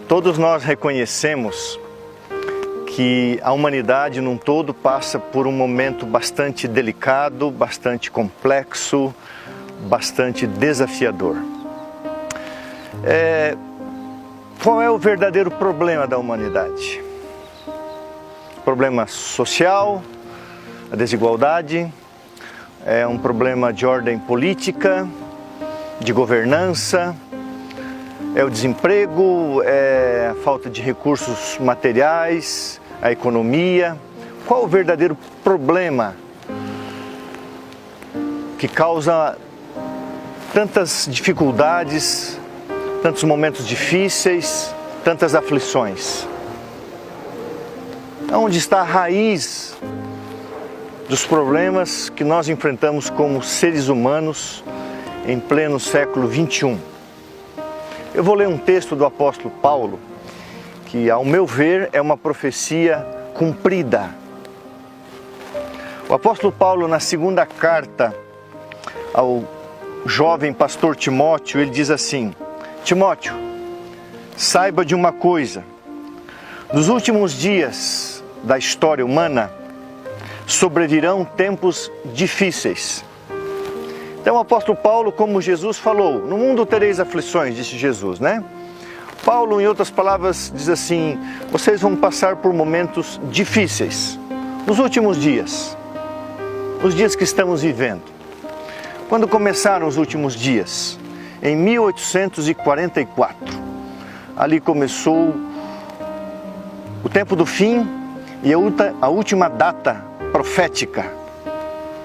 Todos nós reconhecemos que a humanidade num todo passa por um momento bastante delicado, bastante complexo, bastante desafiador. Qual é o verdadeiro problema da humanidade? Problema social, a desigualdade, é um problema de ordem política, de governança, é o desemprego, é a falta de recursos materiais, a economia. Qual o verdadeiro problema que causa tantas dificuldades, tantos momentos difíceis, tantas aflições? Onde está a raiz dos problemas que nós enfrentamos como seres humanos em pleno século XXI? Eu vou ler um texto do apóstolo Paulo, que, ao meu ver, é uma profecia cumprida. O apóstolo Paulo, na segunda carta ao jovem pastor Timóteo, ele diz assim: Timóteo, saiba de uma coisa, nos últimos dias da história humana sobrevirão tempos difíceis. Então o apóstolo Paulo, como Jesus falou, no mundo tereis aflições, disse Jesus, né? Paulo, em outras palavras, diz assim: vocês vão passar por momentos difíceis, nos últimos dias, os dias que estamos vivendo. Quando começaram os últimos dias? Em 1844. Ali começou o tempo do fim e a última data profética,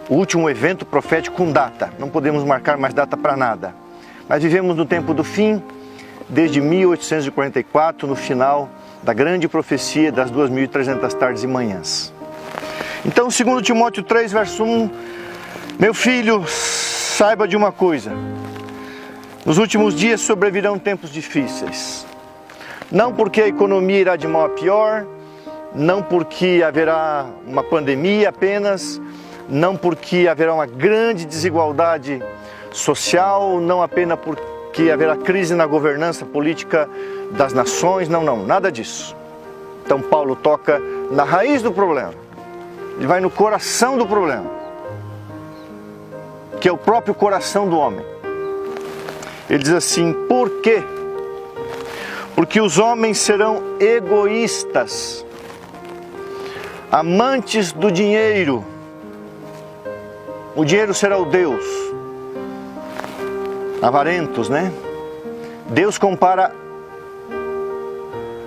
o último evento profético com data. Não podemos marcar mais data para nada. Mas vivemos no tempo do fim, desde 1844, no final da grande profecia das 2.300 tardes e manhãs. Então, 2 Timóteo 3, verso 1, meu filho, saiba de uma coisa, nos últimos dias sobrevirão tempos difíceis. Não porque a economia irá de mal a pior, não porque haverá uma pandemia apenas, não porque haverá uma grande desigualdade social, não apenas porque haverá crise na governança política das nações, não, nada disso. Então Paulo toca na raiz do problema, ele vai no coração do problema, que é o próprio coração do homem. Ele diz assim: por quê? Porque os homens serão egoístas, amantes do dinheiro. O dinheiro será o Deus. Avarentos, né? Deus compara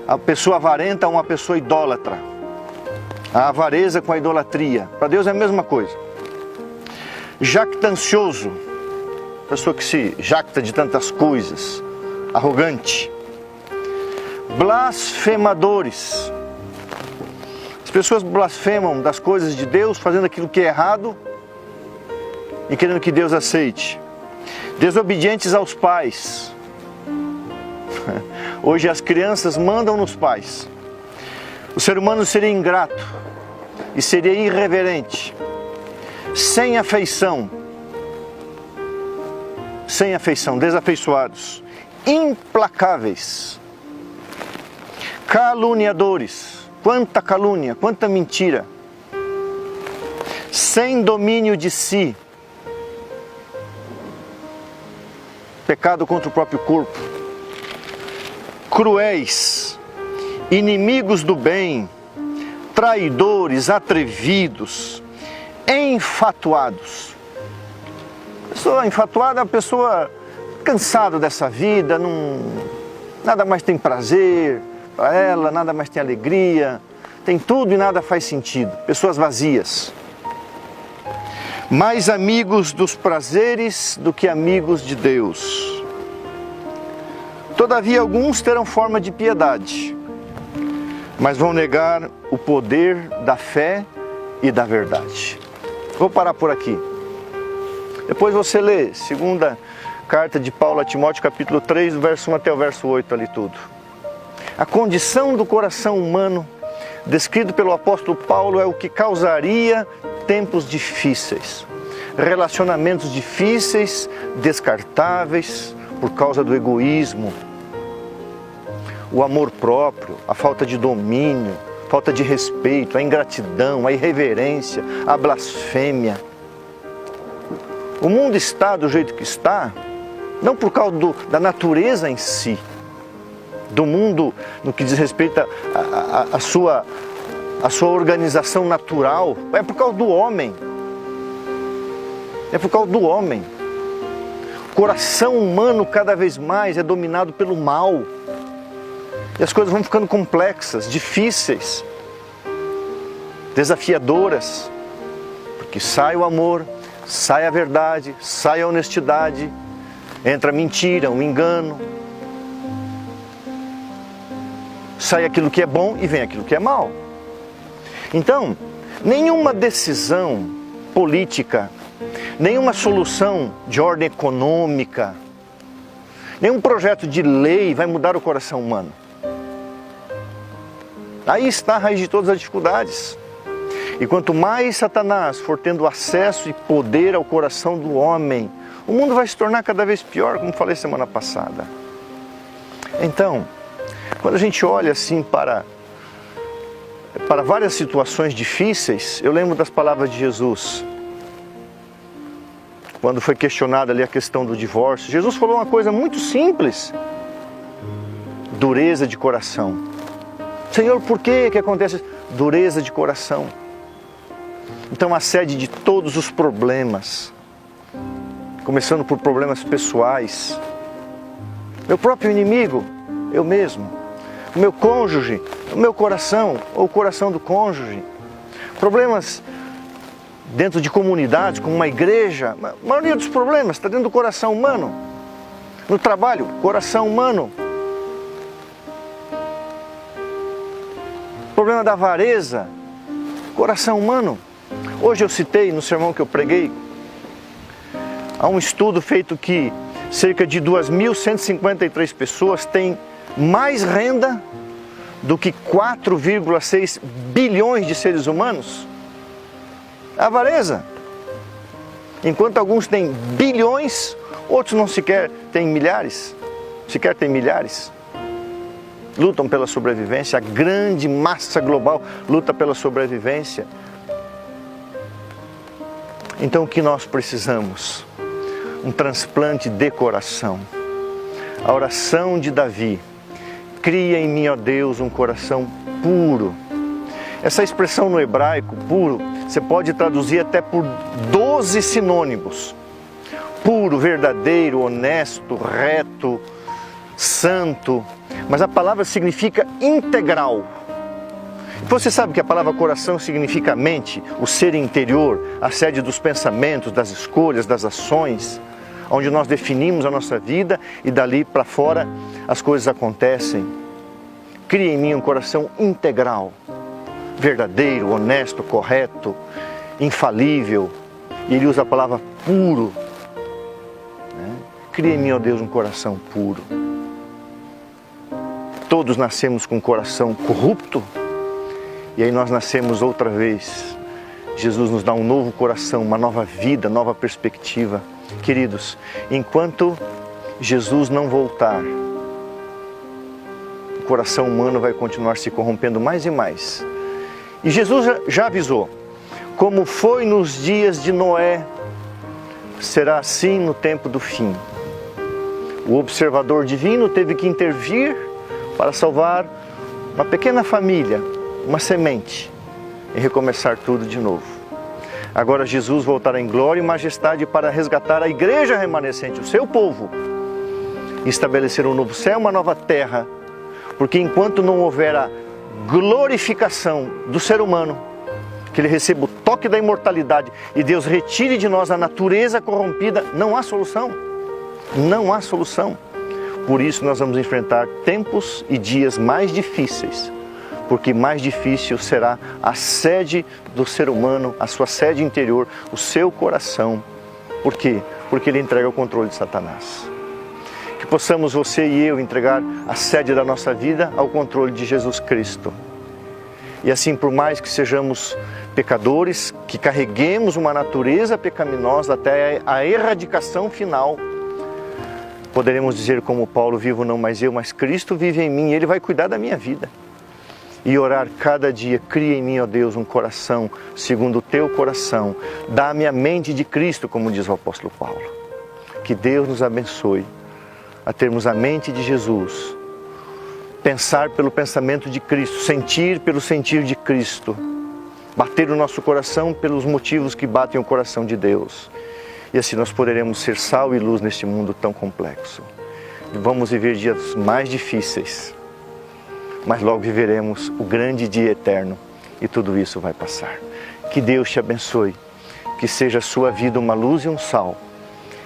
a pessoa avarenta a uma pessoa idólatra. A avareza com a idolatria. Para Deus é a mesma coisa. Jactancioso, pessoa que se jacta de tantas coisas. Arrogante. Blasfemadores. As pessoas blasfemam das coisas de Deus, fazendo aquilo que é errado e querendo que Deus aceite. Desobedientes aos pais. Hoje as crianças mandam nos pais. O ser humano seria ingrato e seria irreverente, sem afeição, desafeiçoados, implacáveis, caluniadores. Quanta calúnia, quanta mentira, sem domínio de si, pecado contra o próprio corpo, cruéis, inimigos do bem, traidores, atrevidos, enfatuados. Pessoa enfatuada é uma pessoa cansada dessa vida, nada mais tem prazer para ela, nada mais tem alegria, tem tudo e nada faz sentido. Pessoas vazias. Mais amigos dos prazeres do que amigos de Deus. Todavia, alguns terão forma de piedade, mas vão negar o poder da fé e da verdade. Vou parar por aqui. Depois você lê segunda carta de Paulo a Timóteo, capítulo 3, do verso 1 até o verso 8, ali tudo. A condição do coração humano, descrito pelo apóstolo Paulo, é o que causaria tempos difíceis, relacionamentos difíceis, descartáveis, por causa do egoísmo. o amor próprio, a falta de domínio, falta de respeito, a ingratidão, a irreverência, a blasfêmia. O mundo está do jeito que está, não por causa da natureza em si, do mundo no que diz respeito à sua organização natural, é por causa do homem. É por causa do homem. O coração humano cada vez mais é dominado pelo mal. E as coisas vão ficando complexas, difíceis, desafiadoras. Porque sai o amor, sai a verdade, sai a honestidade, entra a mentira, o engano. Sai aquilo que é bom e vem aquilo que é mal. Então, nenhuma decisão política, nenhuma solução de ordem econômica, nenhum projeto de lei vai mudar o coração humano. Aí está a raiz de todas as dificuldades. E quanto mais Satanás for tendo acesso e poder ao coração do homem, o mundo vai se tornar cada vez pior, como falei semana passada. Então, quando a gente olha assim para várias situações difíceis, eu lembro das palavras de Jesus. Quando foi questionada ali a questão do divórcio, Jesus falou uma coisa muito simples: dureza de coração. Senhor, por que acontece isso? Dureza de coração. Então a sede de todos os problemas, começando por problemas pessoais, meu próprio inimigo, eu mesmo, o meu cônjuge, o meu coração, ou o coração do cônjuge, problemas dentro de comunidades, como uma igreja, a maioria dos problemas está dentro do coração humano. No trabalho, coração humano. Problema da avareza, coração humano. Hoje eu citei no sermão que eu preguei, há um estudo feito que cerca de 2.153 pessoas têm mais renda do que 4,6 bilhões de seres humanos. Avareza. Enquanto alguns têm bilhões, outros não sequer têm milhares. Sequer têm milhares. Lutam pela sobrevivência. A grande massa global luta pela sobrevivência. Então o que nós precisamos? Um transplante de coração. A oração de Davi: cria em mim, ó Deus, um coração puro. Essa expressão no hebraico, puro, você pode traduzir até por 12 sinônimos. Puro, verdadeiro, honesto, reto, santo. Mas a palavra significa integral. Você sabe que a palavra coração significa mente, o ser interior, a sede dos pensamentos, das escolhas, das ações, onde nós definimos a nossa vida e dali para fora as coisas acontecem. Cria em mim um coração integral, verdadeiro, honesto, correto, infalível. E ele usa a palavra puro. Cria em mim, ó Deus, um coração puro. Todos nascemos com um coração corrupto. E aí nós nascemos outra vez. Jesus nos dá um novo coração, uma nova vida, nova perspectiva. Queridos, enquanto Jesus não voltar, o coração humano vai continuar se corrompendo mais e mais. E Jesus já avisou: como foi nos dias de Noé, será assim no tempo do fim. O observador divino teve que intervir para salvar uma pequena família, uma semente, e recomeçar tudo de novo. Agora Jesus voltará em glória e majestade para resgatar a igreja remanescente, o seu povo, e estabelecer um novo céu, uma nova terra, porque enquanto não houver a glorificação do ser humano, que ele receba o toque da imortalidade e Deus retire de nós a natureza corrompida, não há solução. Não há solução. Por isso nós vamos enfrentar tempos e dias mais difíceis, porque mais difícil será a sede do ser humano, a sua sede interior, o seu coração. Por quê? Porque ele entrega o controle de Satanás. Que possamos você e eu entregar a sede da nossa vida ao controle de Jesus Cristo. E assim, por mais que sejamos pecadores, que carreguemos uma natureza pecaminosa até a erradicação final, Poderemos dizer como Paulo, vivo não mais eu, mas Cristo vive em mim, Ele vai cuidar da minha vida. E orar cada dia, cria em mim, ó Deus, um coração segundo o Teu coração. Dá-me a mente de Cristo, como diz o apóstolo Paulo. Que Deus nos abençoe a termos a mente de Jesus, pensar pelo pensamento de Cristo, sentir pelo sentir de Cristo, bater o nosso coração pelos motivos que batem o coração de Deus. E assim nós poderemos ser sal e luz neste mundo tão complexo. Vamos viver dias mais difíceis, mas logo viveremos o grande dia eterno e tudo isso vai passar. Que Deus te abençoe, que seja a sua vida uma luz e um sal,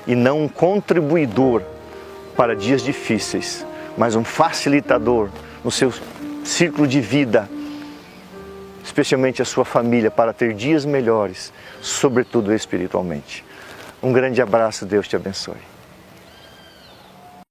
e não um contribuidor para dias difíceis, mas um facilitador no seu círculo de vida, especialmente a sua família, para ter dias melhores, sobretudo espiritualmente. Um grande abraço, Deus te abençoe.